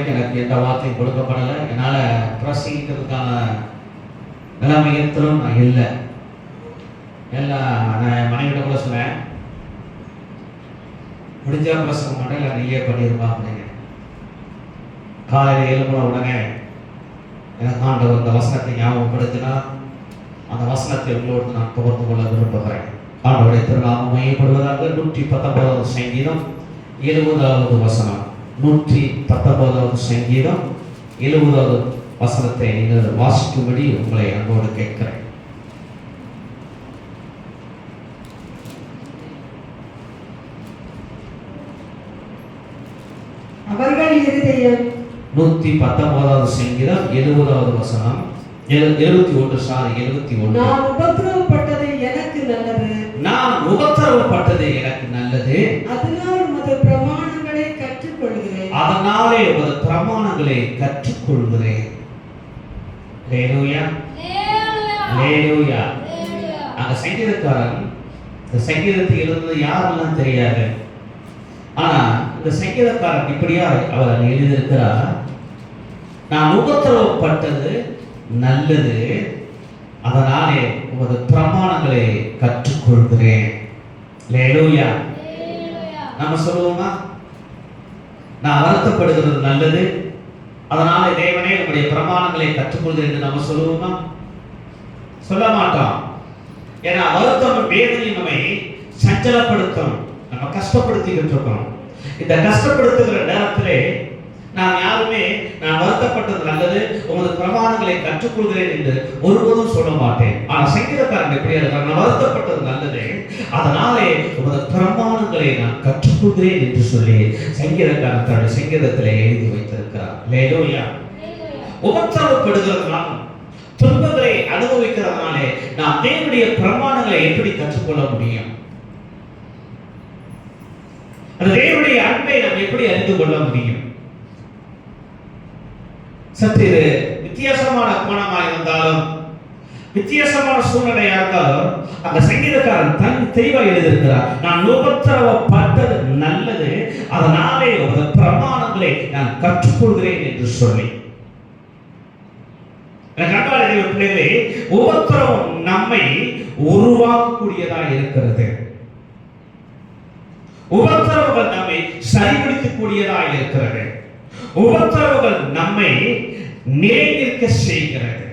வரைக்கும் எனக்கு எந்த வார்த்தையும் கொடுக்கப்படலை. என்னால் பிரசங்கிக்கிறதுக்கான நிலைமையத்திலும் நான் இல்லை. எல்லாம் நான் மனைவிட கூட சொன்னேன், முடிஞ்சா பிரசங்கம் பண்ண இல்லை நீயே பண்ணியிருப்பா அப்படிங்க. காலையில் எழும்புன உடனே எனக்கு ஆண்டவர் இந்த வசனத்தை ஞாபகப்படுத்தினா அந்த வசனத்தை உங்களோடு நான் பகிர்ந்து கொள்ள விரும்புகிறேன். ஆண்டவருடைய திருநாமம் மையப்படுவதாக 119வது சங்கீதம் 70வது வசனம். 119வது சங்கீதம் 70வது வசனத்தை நீங்கள் வாசிக்கும்படி உங்களை அன்போடு கேட்கிறேன். அவர்கள் இருதயம் 119வது சங்கீதம் 70வது வசனம் 71. நான் உபத்திரவப்பட்டது எனக்கு நல்லது, நான் உபத்திரவப்பட்டது எனக்கு நல்லது, அதனால் உமது பிரமாணங்களை கற்றுக்கொள்கிறேன், அதனாலே உமது பிரமாணங்களை கற்றுக்கொள்கிறேன். ஹல்லேலூயா, ஹல்லேலூயா. அந்த சங்கீதக்காரன் இந்த சங்கீதத்தை எழுதுனது யாரெல்லாம் தெரியாது. ஆனா இந்த சங்கீதக்காரன் இப்படியா அவர் எழுதியிருக்கிறார், நான் உபத்திரவப்பட்டது நல்லது, அதனாலே உமது பிரமாணங்களை கற்றுக்கொள்கிறேன். ஹல்லேலூயா. நம்ம சொல்லுவோமா, நான் வருத்தப்படுகிறது நல்லது, அதனாலே தேவனே நம்முடைய பிரமாணங்களை கற்றுக்கொள்கிறேன் என்று நம்ம சொல்லுவோமா? சொல்ல மாட்டோம். ஏன்னா வருத்தம் வேதனையும் நம்மை சஞ்சலப்படுத்தும், நம்ம கஷ்டப்படுத்திக்கிட்டு இருக்கோம். இந்த கஷ்டப்படுத்துகிற நேரத்திலே நாம் யாருமே நான் வருத்தப்பட்டது நல்லது, உமது பிரமாணங்களை கற்றுக்கொள்கிறேன் என்று ஒருபோதும் சொல்ல மாட்டேன். ஆனால் சங்கீதக்காரன் எப்படியா இருக்கார், நான் வருத்தப்பட்டது நல்லது, அதனாலே உமது பிரமாணங்களை நான் கற்றுக்கொள்கிறேன் என்று சொல்லி சங்கீதக்காரன் தன்னுடைய சங்கீதத்திலே எழுதி வைத்திருக்கிறார். ஹல்லேலூயா. உபத்திரவப்படுகிறதுனாலும் துன்பங்களை அனுபவிக்கிறதுனாலே நாம் தேவனுடைய பிரமாணங்களை எப்படி கற்றுக்கொள்ள முடியும்? அந்த தேவனுடைய அன்பை நாம் எப்படி அறிந்து கொள்ள முடியும்? சற்று வித்தியாசமான கோணமாக இருந்தாலும், வித்தியாசமான சூழ்நிலையா இருந்தாலும், அந்த சங்கீதக்காரன் தன் தெளிவாக எழுதியிருக்கிறார், நான் உபத்திரவப்பட்டது நல்லது, அதனாலே ஒரு பிரமாணங்களை நான் கற்றுக்கொள்கிறேன் என்று சொல்லி. பிள்ளைகளே, உபத்திரவம் நம்மை உருவாக்கக்கூடியதாக இருக்கிறது. உபத்திரவங்கள் நம்மை சரிபடுத்தக்கூடியதாக இருக்கிறது. உபத்திரவங்கள் நம்மை நிலைநிற்க செய்கிறது.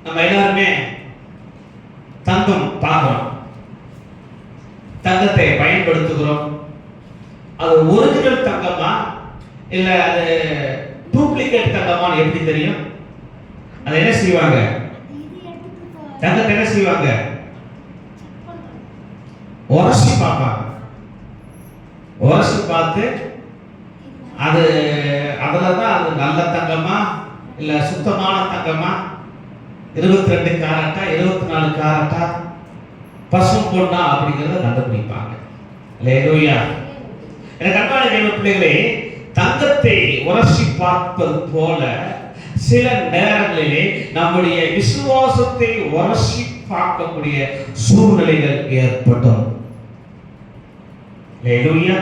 நம்ம எல்லாருமே தங்கம் பார்க்கிறோம், தங்கத்தை பயன்படுத்துகிறோம். அது ஒரிஜினல் தங்கமா இல்ல அது டூப்ளிகேட் தங்கமான்னு எப்படி தெரியும்? அதை என்ன செய்வாங்க? தங்கத்தை என்ன செய்வாங்க? உரசி பார்ப்பாங்க. உரசி பார்த்து அது அதுலதான் அது நல்ல தங்கமா இல்ல சுத்தமான தங்கமா, 22 கேரட்டா 24 கேரட்டா பசும் பொண்ணா அப்படிங்கிறத கண்டுபிடிப்பாங்க. ஹல்லேலூயா. எனக்கு அன்பான தேவ பிள்ளைகளே, தங்கத்தை உரசி பார்ப்பது போல சில நேரங்களிலே நம்முடைய விசுவாசத்தை உரசி பார்க்கக்கூடிய சூழ்நிலைகள் ஏற்படும். ஹல்லேலூயா.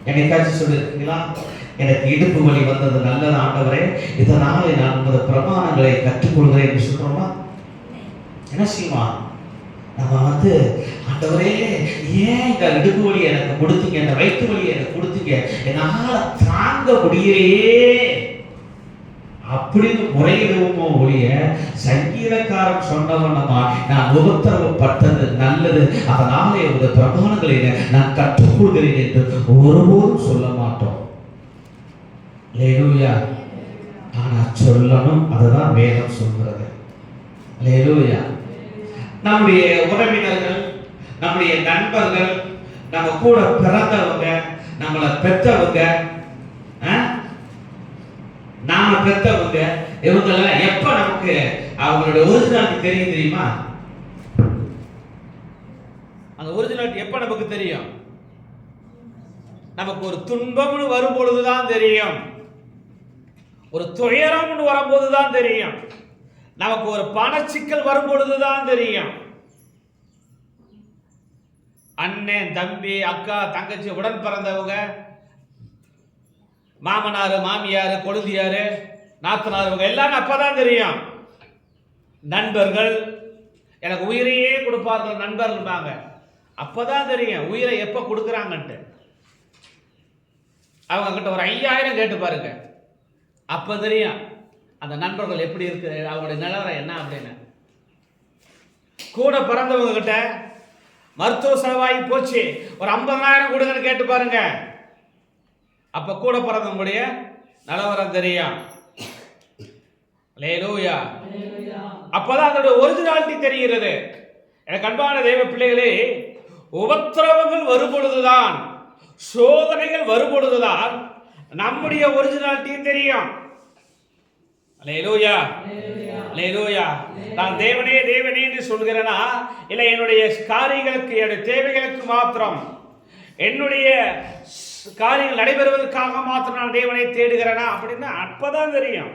என்னைக்காச்சும் சொல்லிருக்கீங்களா, எனக்கு இடுப்பு வலி வந்தது நல்லது ஆண்டவரே, இதனாலே நான் உமது பிரமாணங்களை கற்றுக்கொள்கிறேன் என்று சொல்றோமா? என்ன செய்வான்? நம்ம ஆண்டவரே ஏன் இந்த இடுப்பு வலி எனக்கு கொடுத்தீங்க, இந்த வயிற்று வலி எனக்கு கொடுத்தீங்க, என்னால தாங்க முடியலையே அப்படின்னு முறையிடுவோமோ ஒழிய, சங்கீதக்காரன் சொன்னவனமா நான் உபத்திரவப்பட்டது நல்லது, அதனாலே உங்க பிரமாணங்களை நான் கற்றுக்கொள்கிறேன் என்று ஒருபோதும் சொல்ல மாட்டோம். ஹல்லேலூயா. ஆனா சொல்லணும், அதுதான் வேதம் சொல்கிறது. ஹல்லேலூயா. நம்முடைய உறவினர்கள், நம்முடைய நண்பர்கள், நம்ம கூட பிறந்தவங்க, நம்மளை பெற்றவங்க, நாம பெற்றவங்க, இவங்கெல்லாம் எப்ப நமக்கு அவங்களுடைய ஒரிஜினாலிட்டி தெரியும் தெரியுமா? அந்த ஒரிஜினாலிட்டி எப்ப நமக்கு தெரியும்? நமக்கு ஒரு துன்பம்னு வரும் பொழுதுதான் தெரியும், ஒரு துயரம்னு வரும்போதுதான் தெரியும், நமக்கு ஒரு பணச்சிக்கல் வரும் பொழுதுதான் தெரியும். அண்ணன், தம்பி, அக்கா, தங்கச்சி, உடன் பிறந்தவங்க, மாமனார், மாமியார், கொழுந்தியார், நாத்தனார், இவங்க எல்லாமே அப்பதான் தெரியும். நண்பர்கள், எனக்கு உயிரையே கொடுப்பார்கள் நண்பர்கள்பாங்க. அப்பதான் தெரியும் உயிரை எப்ப கொடுக்குறாங்கன்ட்டு. அவங்க கிட்ட ஒரு 5000 கேட்டு பாருங்க, அப்ப தெரியும் அந்த நண்பர்கள் எப்படி இருக்கு, அவங்களுடைய நிலவரம் என்ன அப்படின்னு. கூட பிறந்தவங்க கிட்ட மருத்துவ செலவாகி போச்சு, ஒரு 50,000 கொடுங்கன்னு கேட்டு பாருங்க, அப்ப கூட பிறந்தவங்களுடைய நிலவரம் தெரியும். அல்லேலூயா. அப்பதான் அதோட ஒரிஜினாலிட்டி தெரிகிறது. எனக்கு அன்பான தெய்வ பிள்ளைகளே, உபத்திரவங்கள் வரும்பொழுதுதான், சோதனைகள் வரும்பொழுதுதான் நம்முடைய ஒரிஜினாலிட்டியும் தெரியும். அல்லேலூயா, அல்லேலூயா. நான் தேவனே தேவனே என்று சொல்கிறேனா, இல்லை என்னுடைய காரியங்களுக்கு, என்னுடைய தேவைகளுக்கு மாத்திரம், என்னுடைய காரியங்கள் நடைபெறுவதற்காக மாத்திரம் நான் தேவனை தேடுகிறேனா அப்படின்னா அப்பதான் தெரியும்.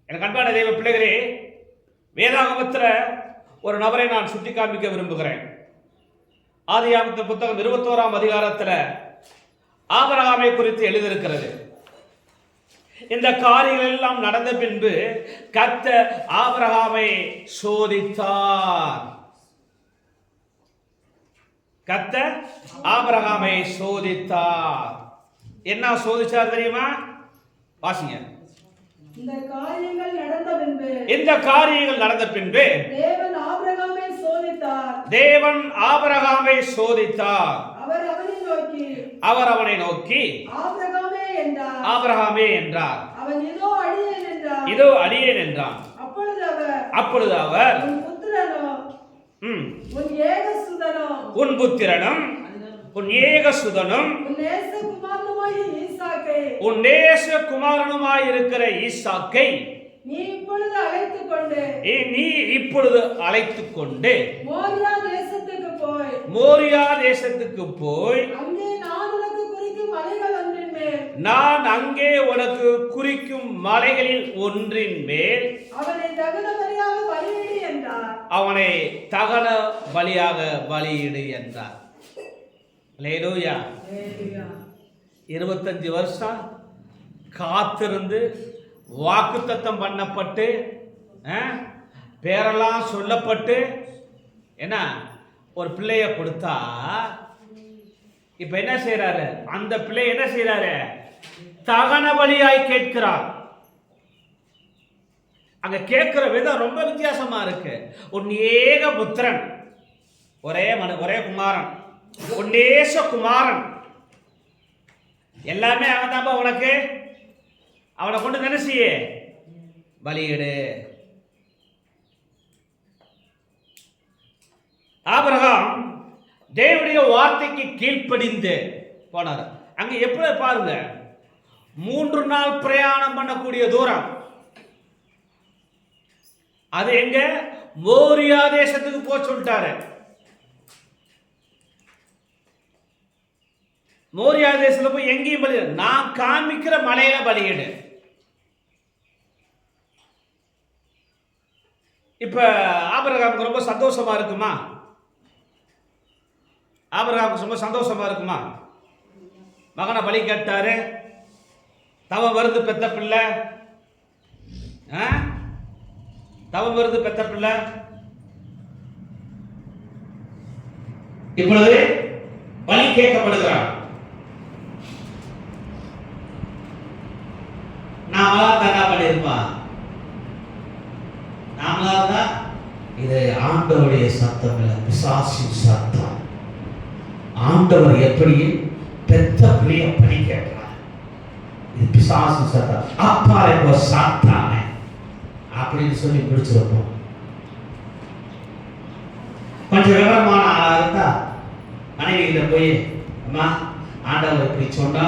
எனக்கு அன்பான தெய்வ பிள்ளைகளே, வேதாகமத்தில் ஒரு நபரை நான் சுட்டி காண்பிக்க விரும்புகிறேன். ஆதியாகமத்தின் புத்தகம் 21ஆம் அதிகாரத்தில் ஆபிரகாமை குறித்து எழுதியிருக்கிறது. இந்த காரியங்கள் எல்லாம் நடந்த பின்பு கர்த்தர் ஆபிரகாமை சோதித்தார். கர்த்தர் ஆபிரகாமை சோதித்தார். என்ன சோதிச்சார் தெரியுமா? வாசிங்க. இந்த காரியங்கள் நடந்த பின்பு தேவன் ஆபிரகாமை சோதித்தார். அவர் அவனை நோக்கி ஆபிரகாமே என்றார். அவன் இதோ அடியேன் என்றான். அப்பொழுது அவர் உன் புத்திரனும் உன் ஏகசுதனும் உன் நேசகுமாரனுமாய் இருக்கிற ஈசாக்கை நீ இப்பொழுது அழைத்துக் கொண்டு மோரியா தேசத்துக்கு போய் நான் அங்கே உனக்கு குறிக்கும் மலைகளில் ஒன்றின் மேல் அவனை தகன பலியாக பலியிடு என்றார். அல்லேலூயா. 25 வருஷம் காத்திருந்து வாக்குத்தத்தம் பண்ணப்பட்டு பேரெல்லாம் சொல்லப்பட்டு என்ன ஒரு பிள்ளைய கொடுத்தா, இப்ப என்ன செய்யறாரு? அந்த பிள்ளை என்ன செய்யறாரு? தகன பலியாய் கேட்கிறார். அங்க கேட்கிற விதம் ரொம்ப வித்தியாசமா இருக்கு. உன் ஏக புத்திரன், ஒரே குமாரன், உன் நேச குமாரன், எல்லாமே அவன் தான் உனக்கு, அவனை கொண்டு நினைச்சிய பலியிடு. ஆபிரகாம் தேவனுடைய வார்த்தைக்கு கீழ்ப்படிந்து போனார். அங்க எப்படி பாருங்க, 3 நாள் பிரயாணம் பண்ணக்கூடிய தூரம். அது எங்க? மோரியா தேசத்துக்கு போக சொல்லிட்டாரு. மோரியா தேசத்துல போய் எங்கேயும் பலி, நான் காமிக்கிற மலையில பலியிடு. இப்ப ஆபிரகாமுக்கு ரொம்ப சந்தோஷமா இருக்குமா? ஆபிரகாமுக்கு ரொம்ப சந்தோஷமா இருக்குமா? மகனை பலி கேட்டாரு, தவம் வருது பெத்த பிள்ளை, தவம் வருது பெத்த பிள்ளை. இப்பொழுது பலி கேட்கப்படுகிறார். நாமளா தானா பண்ணிருப்பா? நாமளா தான். இது ஆண்டவருடைய சத்தம் இல்லை, பிசாசின் சத்தம். ஆண்டவர் எப்படி பெத்த பிள்ளைய பலி கேட்கிறார்? இது பிசாசின் சத்தம். அப்பா இப்போ சாத்தானே அப்படின்னு சொல்லி பிடிச்சிருப்போம். கொஞ்சம் விவரமான ஆளா இருந்தா மனைவி கிட்ட போய், அம்மா ஆண்டவர் இப்படி சொன்னா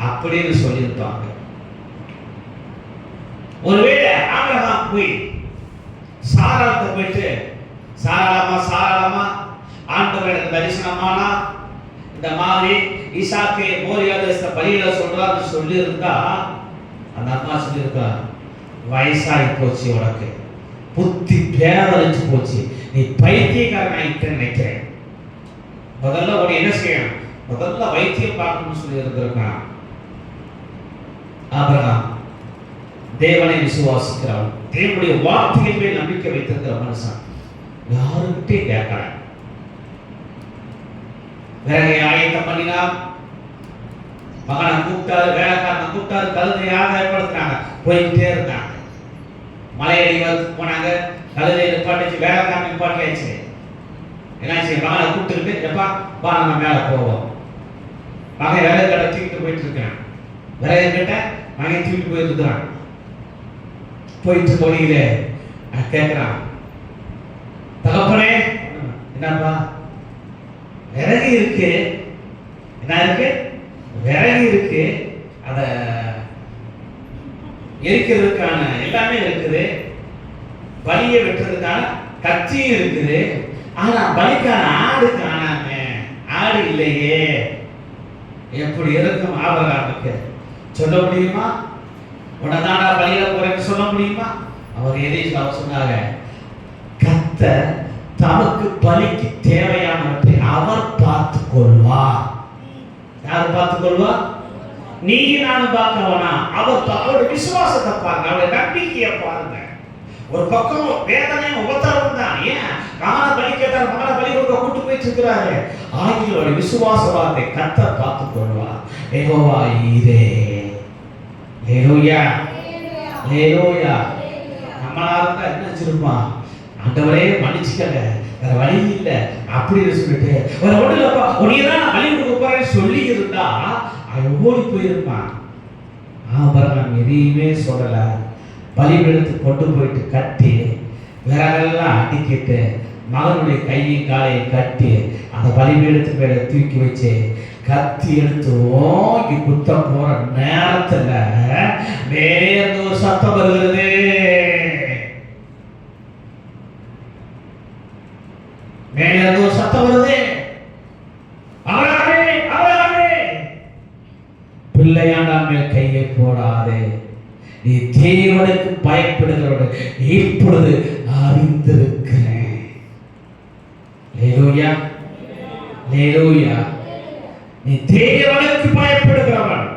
அப்படின்னு சொல்லியிருப்பாங்க. ஒருவேளை ஆபிரகாம் போய் சாராளத்தை போயிட்டு, சாராளமா ஆண்டவர் எனக்கு தரிசனமானா இந்த மாதிரி ஈசாக்கை மோரியா தேச பலியிட சொல்றான்னு சொல்லி இருந்தா, அந்த அம்மா சொல்லியிருக்கா, வயசாகி போச்சு, உனக்கு புத்தி பேரழிச்சு போச்சு, நீ பைத்தியக்காரன் ஆயிட்டேன்னு நினைக்கிறேன். முதல்ல உன்னை என்ன செய்யணும்? முதல்ல வைத்தியம் பார்க்கணும்னு சொல்லி இருந்திருக்கான். ஆபிரகாம் தேவனை விசுவாசிக்கிறவன், தேவனுடைய வார்த்தையின் மேல் நம்பிக்கை வைத்திருக்கிற மனுஷன். யாருக்கிட்டே கேட்கல. விறகை ஆயத்தம் பண்ணினா, மகனை கூப்பிட்டாரு, வேலைக்காரனை கூப்பிட்டாரு, கழுதையை ஆதாயப்படுத்தினாங்க, போயிட்டே இருந்தாங்க. மலையடி போனாங்க, கழுதையை நிப்பாட்டிச்சு, வேலைக்காரன் நிப்பாட்டியாச்சு. என்னாச்சு? மகனை கூப்பிட்டுக்கிட்டு, எப்பா வா நம்ம மேலே போவோம். மகன் வேலை கடை தூக்கிட்டு போயிட்டு இருக்கான். விறகு கிட்ட மகன் தூக்கிட்டு போயிட்டு இருக்கிறான். போயிட்டு தொழிலே கேட்கிறான், தகப்பனே என்னப்பா? விறகு இருக்கு. என்ன இருக்கு? விறகு இருக்கு. அத எரிக்கிறதுக்கான எல்லாமே இருக்குது. பலியை வெட்டுறதுக்கான கத்தியும் இருக்குது. ஆனா பலிக்கான ஆடு காணாம. ஆடு இல்லையே. எப்படி இருக்கும் ஆபிரகாமுக்கு? சொல்ல முடியுமா? உடனாடா பலியில போறேன்னு சொல்ல முடியுமா? அவர் எதை சொன்னாங்க? கர்த்தர் தமக்கு பலிக்கு தேவையானவற்றை அவர் பார்த்துக் கொள்வார். யார் பார்த்துக் கொள்வார்? நீ நானும் பார்க்கவனா? அவருடைய விசுவாசத்தை பாருங்க, அவருடைய நம்பிக்கையை பாருங்க. ஒரு பக்கம் வேதனையும் உபத்திரவும் தான். ஏன் மகனை பலி கேட்டார், மகனை பலி கொடுக்க கூட்டு போயிட்டு இருக்கிறாரு. ஆகியோருடைய விசுவாச வார்த்தை கர்த்தர் பார்த்துக் கொள்வார். யெகோவா ஈரே. ஹல்லேலூயா, ஹல்லேலூயா. நம்மளா இருந்தா என்ன வச்சிருப்பான்? ஆண்டவரே மன்னிச்சுக்கங்க, வேற வழி இல்லை அப்படின்னு சொல்லிட்டு வேற ஒண்ணு இல்லப்பா, உன்னையதான் நான் பலி கொடுக்க போறேன்னு சொல்லி இருந்தா அவன் ஓடி போயிருப்பான். ஆபிரகாம் எதையுமே சொல்லல. பலிபீடத்தை கொண்டு போயிட்டு கட்டி விறகெல்லாம் அடிக்கிட்டு மகனுடைய கையும் காலையும் கட்டி அந்த பலிபீடத்து மேல தூக்கி வச்சு கத்தி எடுத்து ஓங்கி குத்த போற நேரத்துல மேலே இருந்து ஒரு சத்தம் வருகிறது. மேலே இருந்து ஒரு சத்தம் வருது. அவராமே அவராமே பிள்ளையாண்டா மேல் கையை போடாதே, நீ தேவனுக்கு பயப்படுகிறவன் இப்பொழுது அறிந்திருக்கிறேன். ஹல்லேலூயா, ஹல்லேலூயா. நீ தேவனுக்கு பயப்படுகிறவன்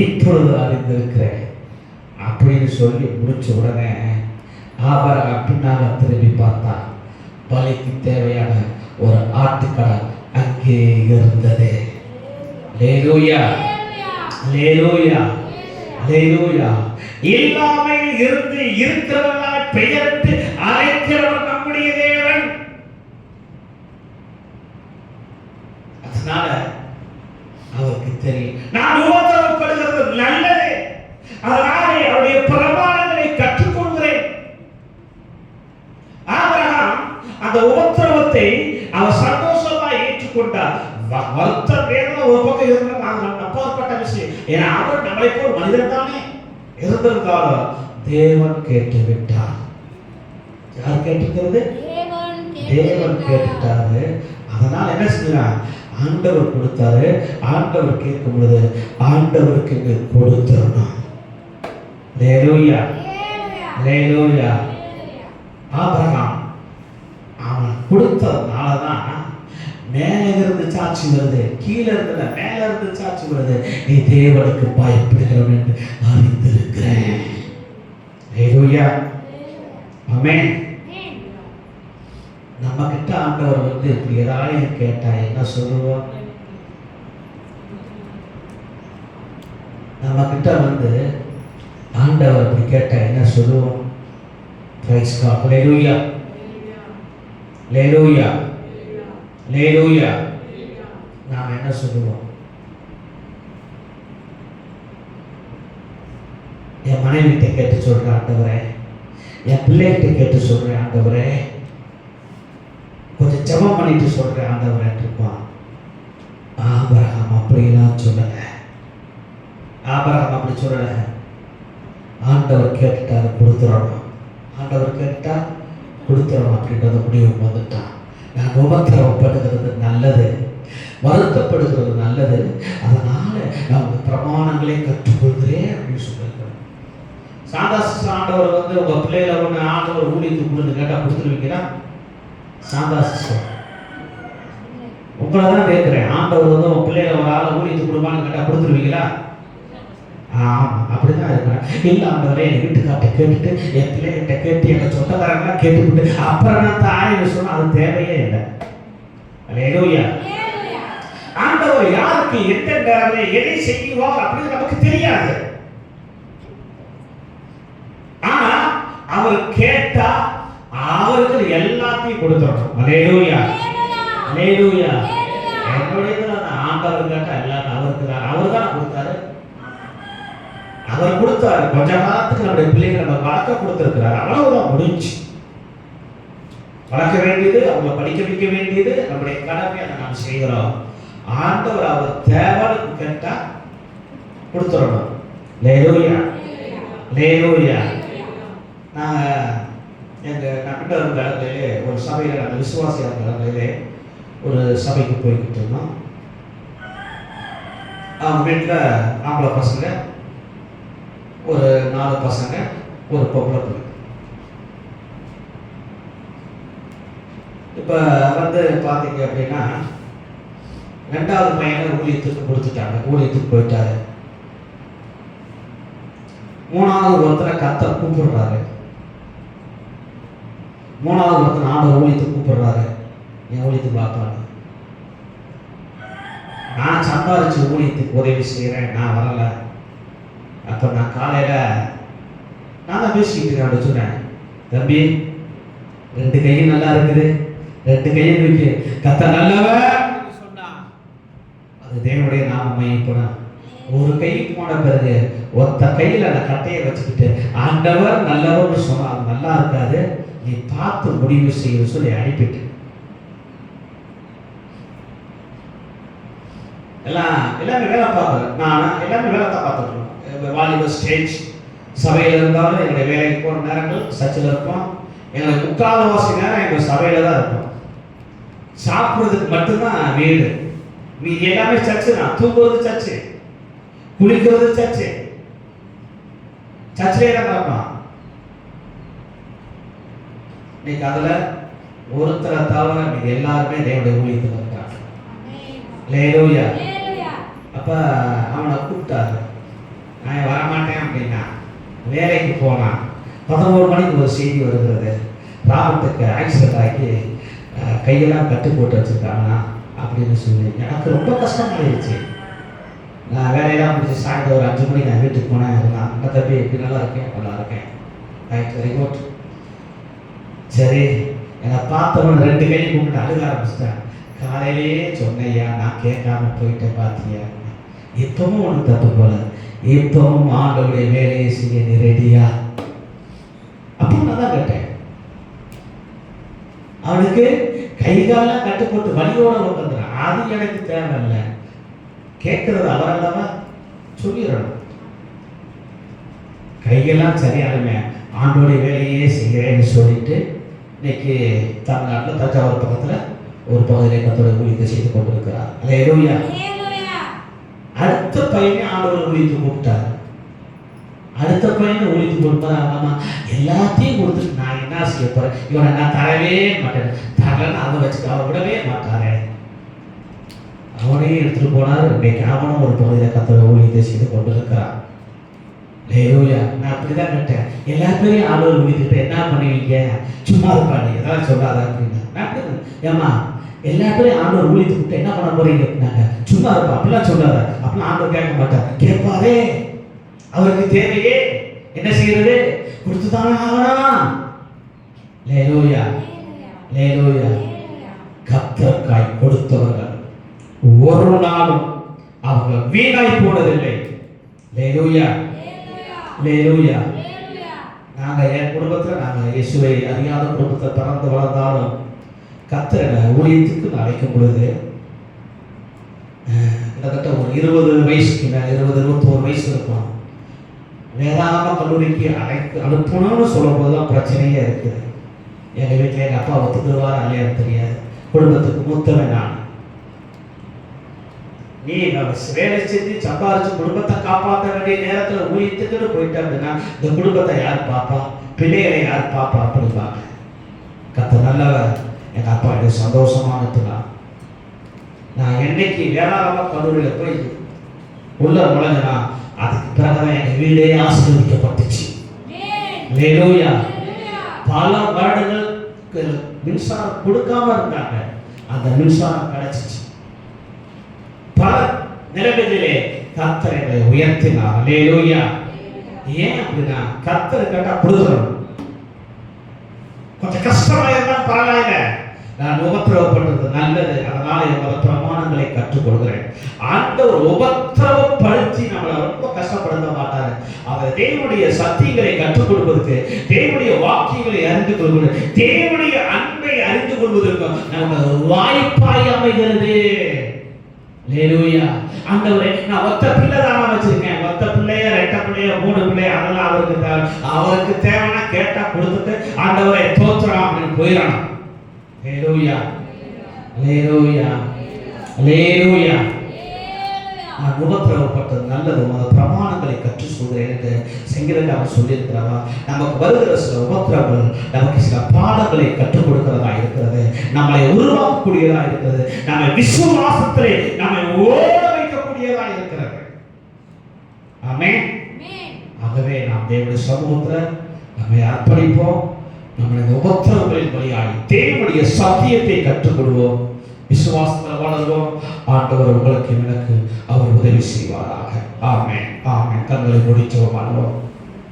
இப்பொழுது அறிந்திருக்கிறேன் அப்படின்னு சொல்லி முடிச்ச உடனே ஆபிரகாம் பின்னாக திரும்பி பார்த்தா பலிக்கு தேவையான ஒரு ஆட்டுக்கடை அங்கே இருந்தது. ஹல்லேலூயா, ஹல்லேலூயா, ஹல்லேலூயா. இல்லாமல் இருந்து இருக்கிறவர்களால் பெயரிட்டு அழைக்கிறவர் நம்முடைய தேவன். அதனால அவருக்கு தெரியும் நான் உபத்திரவப்படுகிறது நல்லது, அதனாலே அவருடைய பிரமாணங்களை கற்றுக்கொள்கிறேன். ஆபிரகாம் அந்த உபத்திரவத்தை அவர் சந்தோஷமா ஏற்றுக்கொண்டார். வருத்த வேதனை ஒரு பக்கம் இருந்தால் நாங்கள் அப்பாற்பட்ட விஷயம். ஏன்னா அவர் நம்மளை போல் மனிதன் தானே இருந்திருந்தாலும் தேவன் கேட்டு விட்டார். யார் கேட்டிருக்கிறது? தேவன் கேட்டுட்டாரு. அதனால என்ன செய்யலாம்? ஆண்டவர் கொடுத்தாரு. ஆண்டவர் கேட்கும் பொழுது ஆண்டவருக்கு கொடுத்துடணும். ஹல்லேலூயா, ஹல்லேலூயா. ஆபிரகாம் அவன் கொடுத்ததுனாலதான் மேலே இருந்து சாட்சி வருது, கீழே இருந்தல மேல இருந்து சாட்சி வருது. நீ தேவனுக்கு பயப்படுகிறவன் என்று அறிந்திருக்கிறேன். ஹல்லேலூயா, ஆமென். நம்ம கிட்ட ஆண்டவர் வந்து இப்படி ஏதாவது கேட்டா என்ன சொல்லுவோம்? நம்ம கிட்ட வந்து ஆண்டவர் இப்படி கேட்டா என்ன சொல்லுவோம்? பிரைஸ் காட், ஹல்லேலூயா, ஹல்லேலூயா, ஹல்லேலூயா. நாம் என்ன சொல்லுவோம்? என் மனைவிட்ட கேட்டு சொல்றேன் ஆண்டவரே, என் பிள்ளைகிட்ட கேட்டு சொல்றேன் ஆண்டவரே, கொஞ்சம் ஜெபம் பண்ணிட்டு சொல்றேன் ஆண்டவரே இருப்பான். ஆபிரகாம் அப்படிலாம் சொல்லல. ஆபிரகாம் அப்படி சொல்லல. ஆண்டவர் கேட்டுட்டாரு, கொடுத்துடணும். ஆண்டவர் கேட்டா கொடுத்துடணும் அப்படின்றத முடிவுக்கு வந்துட்டான். நான் உபத்திரவப்படுகிறது நல்லது, வருத்தப்படுகிறது நல்லது, அதனால நான் பிரமாணங்களை கற்றுக்கொள்கிறேன் அப்படின்னு சொல்லியிருக்கிறேன். சாந்தா சிஸ்டர் ஆண்டவர் வந்து உங்க பிள்ளைகளை ஒன்று ஆண்டவர் ஊழியத்துக்கு கொடுத்து கேட்டா கொடுத்துருவீங்களா? சாந்தா சிஸ்டர் உங்களை தான் கேட்கிறேன், ஆண்டவர் வந்து உங்க பிள்ளைகளை ஒரு ஆளை ஊழியத்துக்கு கொடுப்பான்னு கேட்டா கொடுத்துருவீங்களா? ஆமாம், அப்படிதான் இருக்கிறேன். இல்லை ஆண்டவரே, என் வீட்டுக்கார்ட்ட கேட்டுட்டு என் பிள்ளைகிட்ட கேட்டு எங்கள் சொந்தக்காரங்களாம் கேட்டுவிட்டு அப்புறம் நான் தாய் சொன்னால் அது தேவையே இல்லை. அல்லேலூயா. ஆண்டவர் யாருக்கு எந்த நேரத்தில் எதை செய்வார் அப்படின்னு நமக்கு தெரியாது. ஆனா அவர் கேட்டா அவருக்கு எல்லாத்தையும் கொடுத்துடணும். அல்லேலூயா, அல்லேலூயா. என்னுடைய ஆண்டவர் கேட்டா எல்லாரும் அவருக்கு தான், அவர் தான் கொடுத்தாரு. அவர் கொடுத்தாரு. கொஞ்ச காலத்துக்கு நம்முடைய பிள்ளைகளை நம்ம வளர்க்க கொடுத்திருக்கிறார். அவ்வளவுதான், முடிஞ்சு. வளர்க்க வேண்டியது, அவங்களை படிக்க வைக்க வேண்டியது நம்முடைய கடமை. அதை நாம் செய்கிறோம். ஆண்டவர் அவர் தேவைன்னு கேட்டா கொடுத்துடணும். அல்லேலூயா, அல்லேலூயா. நான் கிட்ட இருந்த இடத்துலேயே ஒரு சபையில், நாங்கள் விசுவாசியாக இருந்த இடத்துலேயே ஒரு சபைக்கு போய்கிட்டு இருந்தோம். அவங்க வீட்டில் ஆம்பளை பசங்க ஒரு 4 பசங்க, ஒரு பொம்பளை பிள்ளை. இப்போ வந்து பார்த்தீங்க அப்படின்னா 2வது பையனை ஊழியத்துக்கு கொடுத்துட்டாங்க, ஊழியத்துக்கு போயிட்டாரு. 3வது ஒருத்தரை கர்த்தர் கூப்பிடுறாரு. 3வது ஒருத்தர் ஆண்டவர் ஊழியத்துக்கு கூப்பிடுறாரு, என் ஊழியத்துக்கு பார்ப்பாரு. நான் சம்பாதிச்சு ஊழியத்துக்கு உதவி செய்கிறேன், நான் வரலை. அப்போ நான் காலையில் நான் தான் பேசிக்கிட்டு அப்படி சொன்னேன், தம்பி 2 கையும் நல்லா இருக்குது, 2 கையும் இருக்கு, கர்த்தர் நல்லவர் சொன்னா அது தேவனுடைய நாம மையப்படும். ஒரு கை போன பிறகு ஒத்த கையில் அந்த கட்டையை வச்சுக்கிட்டு ஆண்டவர் நல்லவர்னு சொன்னா அது நல்லா இருக்காது, நீ பார்த்து முடிவு செய்ய சொல்லி அனுப்பிட்டு எல்லாமே வேலை பார்க்குறேன். நான் எல்லாமே வேலை தான் பார்த்துருக்கோம். வாலிபர் ஸ்டேஜ் சபையில் இருந்தாலும் என்னுடைய வேலைக்கு போகிற நேரங்கள் சர்ச்சில் இருப்போம். எங்களுக்கு 3/4 நேரம் எங்கள் சபையில் தான் இருப்போம். சாப்பிட்றதுக்கு மட்டும்தான் வீடு, மீதி எல்லாமே சர்ச்சு தான். தூங்குறது சர்ச்சு, குளிக்கிறது சர்ச்சு, சர்ச்சிலே தான் பார்ப்போம். இன்னைக்கு அதில் ஒருத்தரை தவிர மீது எல்லாருமே தேவனுடைய ஊழியத்தில் இருக்காங்க. அல்லேலூயா. அப்போ அவனை கூப்பிட்டாரு. நான் வரமாட்டேன் அப்படின்னா வேலைக்கு போனான். 11 மணிக்கு ஒரு செய்தி வருகிறது, ராபர்ட்டுக்கு ஆக்சிடென்ட் ஆகி கையெல்லாம் கட்டு போட்டு வச்சுருக்காங்க அப்படின்னு சொல்லி எனக்கு ரொம்ப கஷ்டமாயிடுச்சு. நான் வேலையெல்லாம் முடிச்சு சாயந்தரம் ஒரு 5 மணிக்கு நான் வீட்டுக்கு போனேன். அந்த தம்பி எப்படி நல்லா இருக்கேன்? நல்லா இருக்கேன். Right, very good. சரி, என்னை பார்த்தவன் 2 கையும் கூப்பிட்டு அழுக ஆரம்பிச்சிட்டேன். காலையிலேயே சொன்னையா, நான் கேட்காம போயிட்டேன் பார்த்தியா, இப்பவும் ஒன்று தப்பு போல, இப்பவும் ஆண்டவருடைய வேலையை செய்ய நீ ரெடியா அப்படின்னு நான் தான் கேட்டேன். அவனுக்கு கைகாலெல்லாம் கட்டு போட்டு வலியோட உட்காந்துறான். அது எனக்கு தேவையில்லை, கேட்கறது அவரல்லவா, சொல்லிடணும். கையெல்லாம் சரியானுமே, ஆண்டோடைய வேலையே செய்கிறேன்னு சொல்லிட்டு இன்னைக்கு தமிழ்நாட்டில் தஞ்சாவூர் பக்கத்தில் ஒரு பகுதியில் கர்த்தருடைய ஊழியத்தை செய்து கொண்டிருக்கிறார். அல்லேலூயா. அடுத்த பையனை ஆண்டவர் ஊழியத்துக்கு கூப்பிட்டார். அடுத்த பையனை ஊழியத்துக்கு கொடுப்பாரு. ஆமாம், எல்லாத்தையும் கொடுத்துட்டு நான் என்ன செய்ய போறேன், இவனை நான் தரவே மாட்டேன், தரலன்னு அதை வச்சுக்க அவன் விடவே மாட்டாரே. அவனையும் எடுத்துட்டு போனார். இன்னைக்கு அவனும் ஒரு பகுதியில் கர்த்தருடைய ஊழியத்தை செய்து கொண்டிருக்கிறான். அல்லேலூயா. நான் அப்படிதான் கேட்டேன், எல்லா பேரையும் ஆண்டவர் ஊழியத்துக்கிட்ட என்ன பண்ணுவீங்க, சும்மா இருப்பாரு, எதாவது சொல்லாத அப்படின்னா. நான் அப்படி ஏமா எல்லா பேரையும் ஆண்டவர் ஊழியத்துக்கிட்ட என்ன பண்ண போறீங்க அப்படின்னாங்க. சும்மா இருப்பா, அப்படிலாம் சொல்லாத. அப்படிலாம் ஆண்டவர் கேட்க மாட்டார், கேட்பாரே. அவருக்கு தேவையே என்ன செய்யறது, கொடுத்துதானே ஆகணும். அல்லேலூயா, அல்லேலூயா. கர்த்தருக்காய் கொடுத்தவர்கள் ஒரு நாளும் அவங்க வீணாய் போனதில்லை. அல்லேலூயா, அல்லேலூயா. நாங்கள் என் குடும்பத்தில் நாங்கள் இயேசுவை அறியாத குடும்பத்தில் பிறந்து வளர்ந்தாலும் கர்த்தரை ஊழியத்துக்கு அழைக்கும் பொழுது கிட்டத்தட்ட ஒரு 20 வயசுக்கு 21 வயசு இருக்கும். வேதாகம கல்லூரிக்கு அனுப்பணும்னு சொல்லும் போது தான் பிரச்சனையே இருக்குது. எங்கள் வீட்டில் எங்கள் அப்பா ஒத்துக்குவார் இல்லையா தெரியாது. குடும்பத்துக்கு மூத்தவன் நான். நீ வேலை செஞ்சு சம்பாரிச்சு குடும்பத்தை காப்பாற்ற வேண்டிய நேரத்தில் ஊழியத்துக்குன்னு போயிட்டு அப்படின்னா இந்த குடும்பத்தை யார் பாப்பா, பிள்ளைகளை யார் பாப்பா அப்படிம்பாங்க. கத்த நல்லவர். எங்க அப்பா எனக்கு சந்தோஷமா அனுப்புனா. நான் என்னைக்கு வேளாண் கல்லூரியில் போய் உள்ள நுழைஞ்சனா அதுக்கு பிறகுதான் எங்க வீடே ஆசீர்வதிக்கப்பட்டுச்சு. ஹல்லேலூயா. பல வருடங்களுக்கு மின்சாரம் கொடுக்காம இருந்தாங்க, அந்த மின்சாரம் கிடைச்சிச்சு. பல நிலைமைகளிலே கர்த்தர் எங்களை உயர்த்தினார். ஹல்லேலூயா. ஏன் அப்படின்னா கர்த்தர் கேட்டா கொடுக்கணும். கொஞ்சம் கஷ்டமா இருந்தா பரவாயில்ல, நான் உபத்திரவப்பட்டது நல்லது, அதனால என்னோட பிரமாணங்களை கற்றுக் கொடுக்கிறேன். ஆண்டவர் உபத்திரவப்படுத்தி நம்மளை ரொம்ப கஷ்டப்படுத்த மாட்டாரு. அவர் தேவனுடைய சத்தியங்களை கற்றுக் கொடுப்பதற்கு, தேவனுடைய வாக்கியங்களை அறிந்து கொள்வது, தேவனுடைய அன்பை அறிந்து கொள்வதற்கு நமக்கு வாய்ப்பாய் அமைகிறது. ஹல்லேலூயா. ஆண்டவரே, நான் ஒத்த பிள்ளை தானா வச்சிருக்கேன், ஒத்த பிள்ளைய, ரெட்ட பிள்ளைய, 3 பிள்ளைய, அதெல்லாம் அவருக்கு தேவை. அவருக்கு தேவைன்னா கேட்டா கொடுத்துட்டு ஆண்டவரை தோத்துறான் அப்படின்னு போயிடணும். ஹல்லேலூயா. ஹல்லேலூயா. ஹல்லேலூயா. நான் உபத்திரவப்பட்டது நல்லது, உமது பிரமாணங்களை கற்று சொல்கிறேன் என்று சங்கீதக்காரன் சொல்லியிருக்கிறதா. நமக்கு வருகிற சில உபத்திரவங்கள் நமக்கு சில பாடங்களை கற்றுக் கொடுக்கிறதா இருக்கிறது, நம்மளை உருவாக்கக்கூடியதா இருக்கிறது, நம்மை விசுவாசத்திலே நம்மை ஓட வைக்கக்கூடியதா இருக்கிறது. ஆமென். ஆகவே நாம் தேவனுடைய சமூகத்தில் நம்மை அர்ப்பணிப்போம். நம்முடைய உபத்திரவங்களின் வழியாய் தேவனுடைய சத்தியத்தை கற்றுக்கொள்வோம், விசுவாசத்தில் வளர்வோம். ஆண்டவர் உங்களுக்கு எனக்கு அவர் உதவி செய்வாராக. ஆமென். ஆமென். கண்களை மூடி ஜெபம் பண்ணுவோம்.